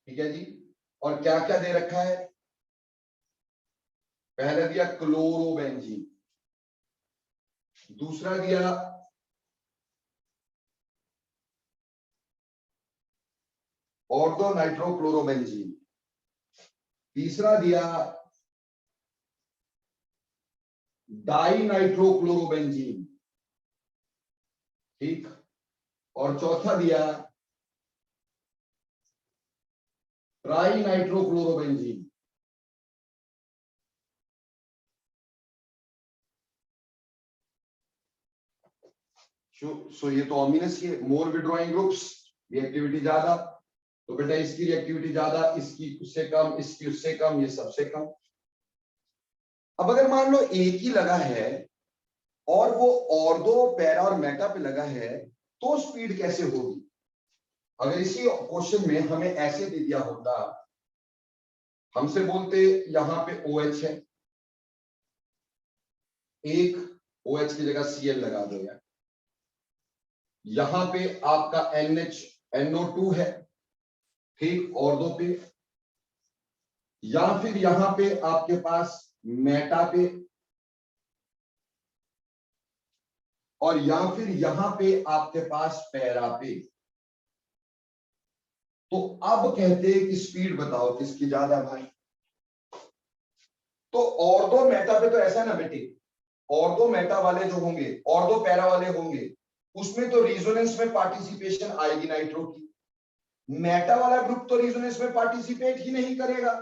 [SPEAKER 1] ठीक है जी। और क्या क्या दे रखा है, पहला दिया क्लोरोबेंजीन, दूसरा दिया ऑर्थो नाइट्रोक्लोरोबेंजीन, तीसरा दिया डाई नाइट्रोक्लोरोबेंजीन, ठीक, और चौथा दिया ट्राई नाइट्रोक्लोरोबेंजीन। सो ये तो ऑमिनस ही है, मोर विड्रॉइंग ग्रुप्स रिएक्टिविटी ज्यादा, तो बेटा इसकी रिएक्टिविटी ज्यादा, इसकी उससे कम, इसकी उससे कम, ये सबसे कम। अब अगर मान लो एक ही लगा है और वो ऑर्थो पैरा और मेटा पे लगा है, तो स्पीड कैसे होगी। अगर इसी क्वेश्चन में हमें ऐसे दे दिया होता, हमसे बोलते यहां पे OH है, एक OH की जगह Cl लगा दो यार, यहां पे आपका NO2 है, ठीक, और दो पे, या फिर यहां पे आपके पास मेटा पे, और या फिर यहां पे आपके पास पैरा पे। तो अब कहते हैं कि स्पीड बताओ किसकी ज्यादा भाई। तो ऑर्थो मेटा पे तो ऐसा है ना बेटे, ऑर्थो मेटा वाले जो होंगे, ऑर्थो पैरा वाले होंगे, उसमें तो रिजोनेंस में पार्टिसिपेशन आएगी नाइट्रो की। मेटा वाला ग्रुप तो रिजोनेंस में पार्टिसिपेट ही नहीं करेगा,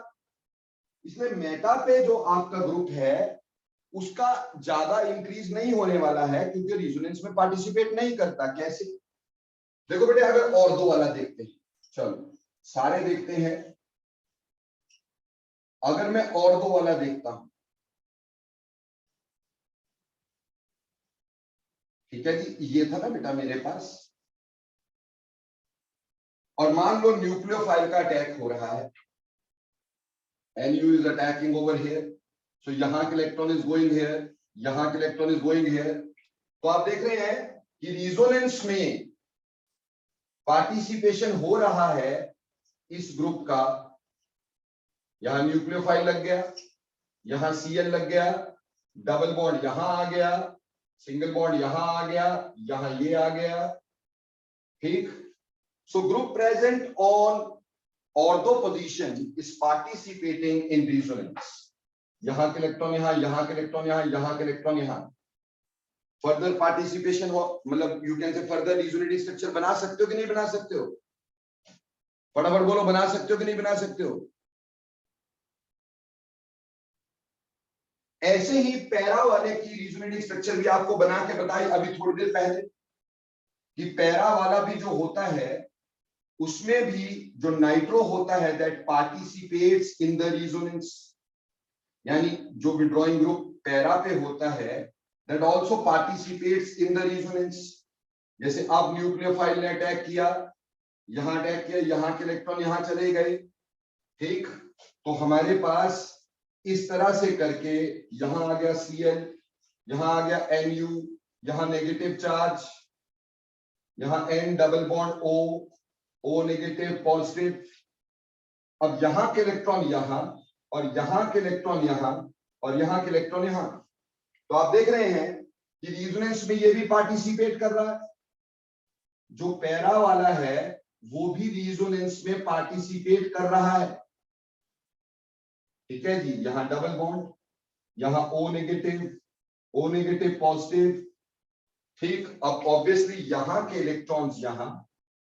[SPEAKER 1] इसलिए मेटा पे जो आपका ग्रुप है उसका ज्यादा इंक्रीज नहीं होने वाला है, क्योंकि रिजोनेंस में पार्टिसिपेट नहीं करता। कैसे, देखो बेटे, अगर और दो वाला देखते हैं, चलो सारे देखते हैं। अगर मैं और दो वाला देखता हूं, ठीक है जी, ये था ना बेटा मेरे पास, और मान लो न्यूक्लियोफाइल का अटैक हो रहा है, NU is attacking over here, so यहां के इलेक्ट्रॉन इज गोइंग हियर, यहां के इलेक्ट्रॉन इज गोइंग हियर। तो आप देख रहे हैं कि रिजोनेंस में पार्टिसिपेशन हो रहा है इस ग्रुप का। यहां न्यूक्लियोफाइल लग गया, यहां Cl लग गया, डबल बॉन्ड यहां आ गया, सिंगल बॉन्ड यहां आ गया, यहां ये आ गया, ठीक। So group present on ortho position is participating in resonance. यहां के इलेक्ट्रॉन यहां, यहां के इलेक्ट्रॉन यहां, यहां के इलेक्ट्रॉन यहां, फर्दर पार्टिसिपेशन हो, मतलब you can say further resonating structure बना सकते हो कि नहीं बना सकते हो? फटाफट बोलो, बना सकते हो कि नहीं बना सकते हो? ऐसे ही पैरा वाले की रिजोनेटिंग स्ट्रक्चर भी आपको बना के बताई अभी थोड़ी देर पहले, कि पैरा वाला भी जो होता है उसमें भी जो नाइट्रो होता है that participates in the resonance, यानी जो विड्रॉइंग ग्रुप पैरा पे होता है that also participates in the resonance. जैसे अब न्यूक्लियोफाइल ने अटैक किया, यहां अटैक किया, यहां के इलेक्ट्रॉन यहां चले गए, ठीक। तो हमारे पास इस तरह से करके यहां आ गया Cl, यहां आ गया Nu, यहां नेगेटिव चार्ज, यहां N double bond O negative positive. अब यहां के इलेक्ट्रॉन यहां, और यहां के इलेक्ट्रॉन यहां, और यहां के इलेक्ट्रॉन यहां। तो आप देख रहे हैं कि रिजोनेंस में ये भी पार्टिसिपेट कर रहा है, जो पैरा वाला है वो भी रिजोनेंस में पार्टिसिपेट कर रहा है, ठीक है जी। यहां डबल बॉन्ड, यहां O नेगेटिव पॉजिटिव, ठीक। अब ऑब्वियसली यहां के इलेक्ट्रॉन्स यहां,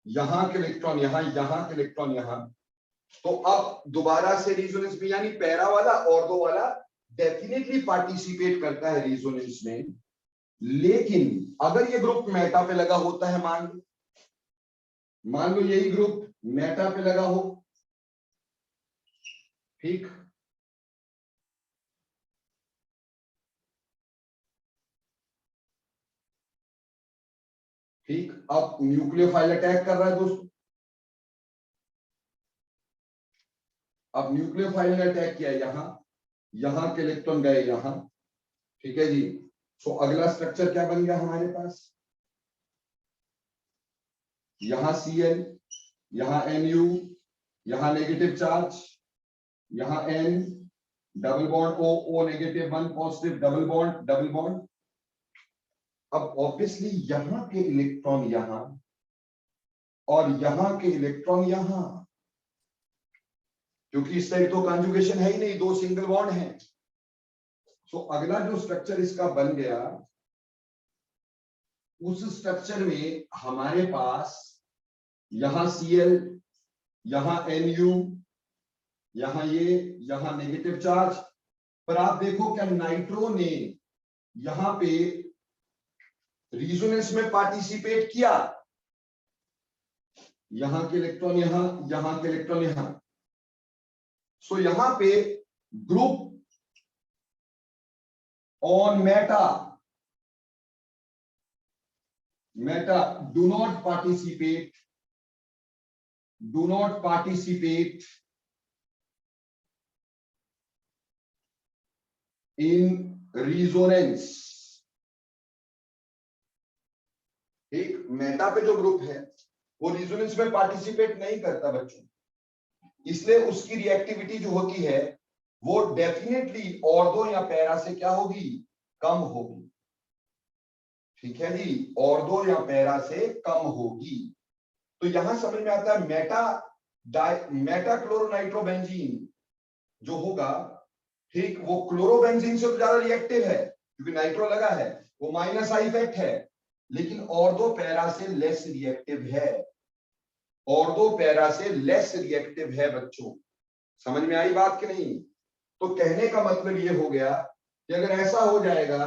[SPEAKER 1] यहां के इलेक्ट्रॉन यहां, यहां के इलेक्ट्रॉन यहां। तो अब दोबारा से रिजोनेंस में, यानी पैरा वाला और दो वाला डेफिनेटली पार्टिसिपेट करता है रिजोनेंस में। लेकिन अगर ये ग्रुप मेटा पे लगा होता है, मान लो यही ग्रुप मेटा पे लगा हो, ठीक। ठीक, अब न्यूक्लियोफाइल अटैक कर रहा है दोस्तों, अब न्यूक्लियोफाइल ने अटैक किया यहां के इलेक्ट्रॉन गए यहां, ठीक है जी। सो अगला स्ट्रक्चर क्या बन गया हमारे पास? यहां Cl, यहां Nu, यहां नेगेटिव चार्ज, यहां N double bond O negative 1 positive, double bond. अब ऑब्वियसली यहां के इलेक्ट्रॉन यहां और यहां के इलेक्ट्रॉन यहां, क्योंकि इस साइड तो कंजुगेशन है ही नहीं, दो सिंगल बॉन्ड हैं। सो अगला जो स्ट्रक्चर इसका बन गया, उस स्ट्रक्चर में हमारे पास यहां Cl, यहां Nu, यहां नेगेटिव चार्ज। पर आप देखो क्या नाइट्रो ने यहां पे रिजोनेंस में पार्टिसिपेट किया? यहां के इलेक्ट्रॉन यहां के इलेक्ट्रॉन यहां। सो यहां पे group on Meta do not participate in resonance, एक मेटा पे जो ग्रुप है वो रिजोनेंस में पार्टिसिपेट नहीं करता बच्चों, इसलिए उसकी रिएक्टिविटी जो होती है वो डेफिनेटली ऑर्थो या पैरा से क्या होगी? कम होगी, ठीक है जी। ऑर्थो या पैरा से कम होगी। तो यहां समझ में आता है मेटा क्लोरोनाइट्रोबेंजीन जो होगा, ठीक, वो क्लोरोबेंजीन से तो ज्यादा रिएक्टिव है क्योंकि नाइट्रो लगा है, वो माइनस आई इफेक्ट है। लेकिन ऑर्थो पैरा से लेस रिएक्टिव है, ऑर्थो पैरा से लेस रिएक्टिव है बच्चों। समझ में आई बात कि नहीं? तो कहने का मतलब ये हो गया कि अगर ऐसा हो जाएगा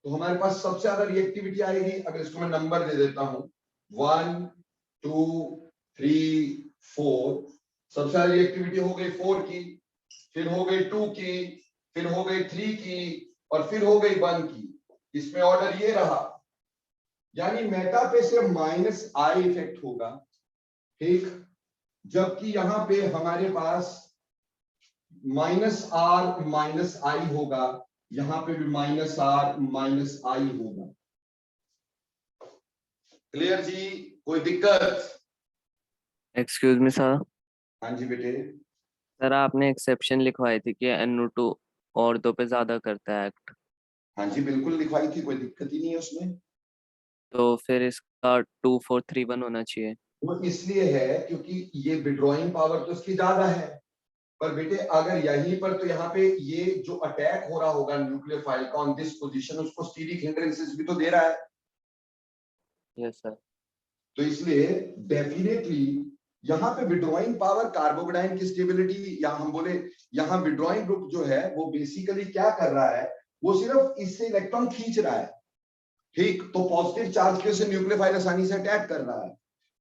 [SPEAKER 1] तो हमारे पास सबसे ज्यादा रिएक्टिविटी आएगी। अगर इसको मैं नंबर दे देता हूं 1 2 3 4, सबसे सारी रिएक्टिविटी हो गई 4 की, फिर हो गई 2 की, फिर हो गई 3 की, और फिर हो गई 1 की। इसमें ऑर्डर ये रहा, यानी मेटा पे सिर्फ माइनस आई इफेक्ट होगा, ठीक, जबकि यहां पे हमारे पास माइनस आर माइनस आई होगा, यहां पे भी माइनस आर माइनस आई होगा। क्लियर जी, कोई दिक्कत?
[SPEAKER 2] Excuse me sir.
[SPEAKER 1] हाँ जी बेटे।
[SPEAKER 2] सर आपने एक्सेप्शन लिखवाई थी कि NO2 और दो पे ज्यादा करता है एक्ट,
[SPEAKER 1] हाँ जी बिल्कुल लिखवाई थी, कोई दिक्कत ही नहीं है उसमें।
[SPEAKER 2] तो फिर इसका 2431 होना चाहिए।
[SPEAKER 1] वो इसलिए है क्योंकि ये विड्रॉइंग पावर तो इसकी ज्यादा है, पर बेटे अगर यहीं पर, तो यहाँ पे ये जो अटैक हो रहा होगा न्यूक्लियोफाइल का ऑन दिस पोजीशन, उसको स्टीरिक हिंड्रेंसेस भी तो दे रहा है।
[SPEAKER 2] Yes sir.
[SPEAKER 1] तो इसलिए डेफिनेटली यहाँ पे विड्रॉइंग पावर कार्बोकेटाइन की स्टेबिलिटी, या हम बोले यहाँ विड्रॉइंग ग्रुप जो है वो बेसिकली क्या कर रहा है, वो सिर्फ इससे इलेक्ट्रॉन खींच रहा है, ठीक, तो पॉजिटिव चार्ज के से न्यूक्लियोफाइल आसानी से अटैक कर रहा है।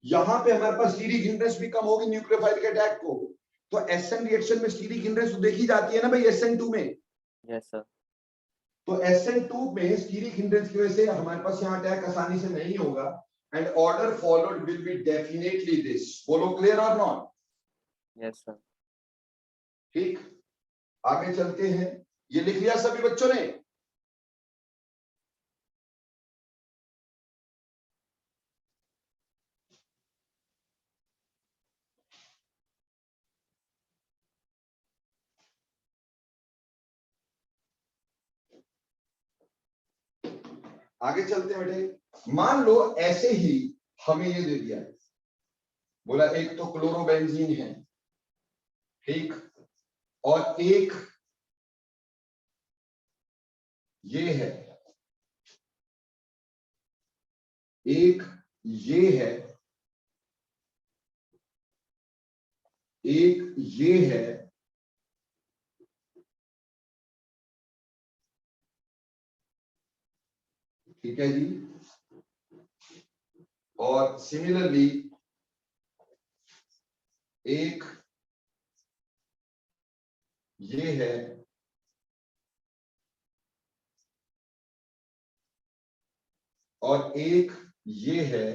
[SPEAKER 1] यहाँ पे हमारे पास स्टीरिक हिंड्रेंस भी कम होगी न्यूक्लियोफाइल के अटैक को, तो एसएन रिएक्शन में स्टीरिक हिंड्रेंस तो देखी जाती है ना भाई SN2 में।
[SPEAKER 2] Yes sir.
[SPEAKER 1] तो SN2 में स्टीरिक हिंड्रेंस की वजह से हमारे पास यहाँ अटैक आसानी से नहीं होगा, and order followed will be definitely this. बोलो क्लियर और नॉट?
[SPEAKER 2] Yes sir.
[SPEAKER 1] ठीक, आगे चलते हैं। ये लिख लिया सभी बच्चों ने? आगे चलते हैं बेटे। मान लो ऐसे ही हमें ये दे दिया है, बोला एक तो क्लोरोबेंजीन है, ठीक, और एक ये है, एक ये है, एक ये है, ठीक है जी, और सिमिलरली एक ये है, और एक ये है,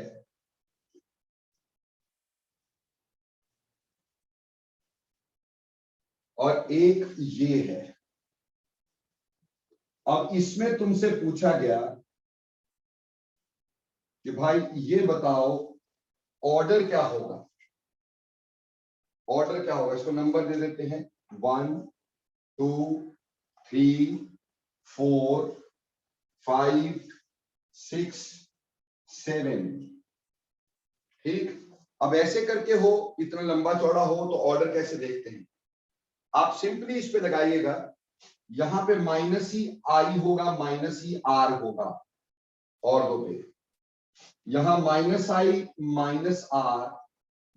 [SPEAKER 1] और एक ये है। अब इसमें तुमसे पूछा गया कि भाई ये बताओ ऑर्डर क्या होगा, ऑर्डर क्या होगा, इसको नंबर दे देते हैं 1 2 3 4 5 6 7, ठीक। अब ऐसे करके हो, इतना लंबा चौड़ा हो, तो ऑर्डर कैसे देखते हैं? आप सिंपली इस पे लगाइएगा, यहां पे माइनस ही आई होगा, माइनस ही आर होगा, और दो पे यहां माइनस आई माइनस आर,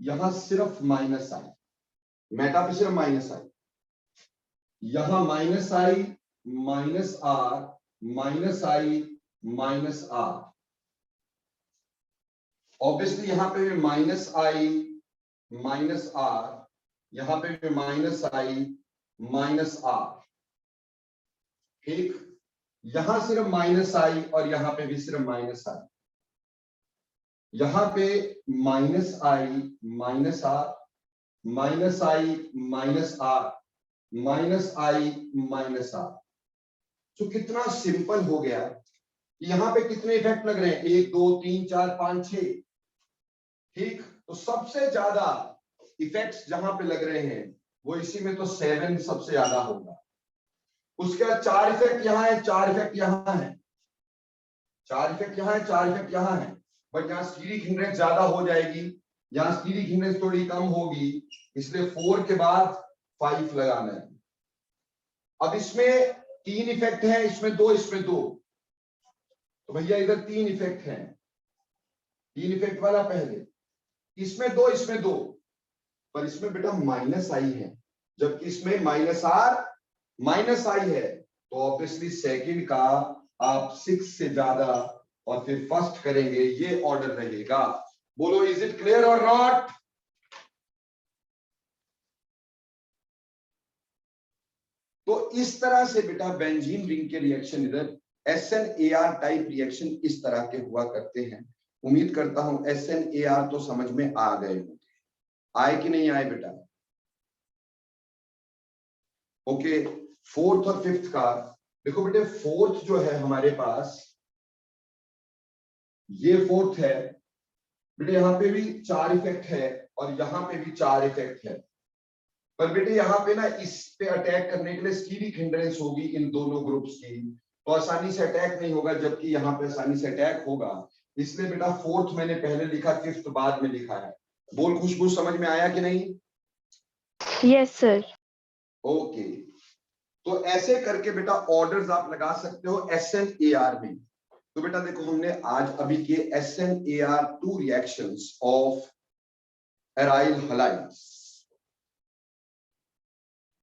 [SPEAKER 1] यहां सिर्फ माइनस आई, मेटा पे सिर्फ माइनस आई, यहां minus I minus R, minus I minus R, obviously यहां पे भी माइनस आई माइनस आर, यहां पे भी माइनस आई माइनस आर, ठीक, यहां सिर्फ माइनस आई और यहां पे भी सिर्फ माइनस आई, यहां पे minus I minus R, minus I minus R, minus I minus R. तो कितना सिंपल हो गया। यहां पे कितने इफेक्ट लग रहे हैं? 1 2 3 4 5 6, ठीक। तो सबसे ज्यादा इफेक्ट्स जहां पे लग रहे हैं वो इसी में, तो 7 सबसे ज्यादा होगा। उसके बाद 4 इफेक्ट यहां है, 4 इफेक्ट यहां है, 4 इफेक्ट यहां है, 4 इफेक्ट यहां है, बट यहाँ स्टीरिक हिंड्रेंस ज्यादा हो जाएगी, यहाँ स्टीरिक हिंड्रेंस थोड़ी कम होगी, इसलिए 4 के बाद 5 लगाना है। अब इसमें 3 इफेक्ट है, इसमें 2, इसमें 2, तो भैया इधर 3 इफेक्ट हैं, 3 इफेक्ट वाला पहले, इसमें 2, इसमें 2, पर इसमें बेटा माइनस आई है, जबकि इसमें माइनस आर माइनस आई है, तो ऑब्वियसली सेकंड का आप 6 से ज्यादा और फिर फर्स्ट करेंगे, ये ऑर्डर रहेगा। बोलो, इज इट क्लियर और नॉट? तो इस तरह से बेटा बेंजीन रिंग के रिएक्शन इधर SNAR टाइप रिएक्शन इस तरह के हुआ करते हैं। उम्मीद करता हूं SNAR तो समझ में आ गए होंगे। आए कि नहीं आए बेटा? ओके, फोर्थ और फिफ्थ का देखो बेटे। फोर्थ जो है हमारे पास, ये फोर्थ है बेटे, यहां पे भी 4 इफेक्ट है और यहां पे भी 4 इफेक्ट है। पर बेटे यहाँ पे ना इस पे अटैक करने के लिए स्टीरिक हिंड्रेंस होगी इन दोनों ग्रुप्स की, तो आसानी से अटैक नहीं होगा, जबकि यहाँ पे आसानी से अटैक होगा। इसलिए बेटा फोर्थ मैंने पहले लिखा, फिफ्थ बाद में लिखा है। बोल खुशबू, समझ में आया कि नहीं?
[SPEAKER 3] Yes sir.
[SPEAKER 1] ओके, तो ऐसे करके बेटा ऑर्डर्स आप लगा सकते हो SNAR में। तो बेटा देखो, हमने आज अभी किए SNAR 2 reactions of aryl halides.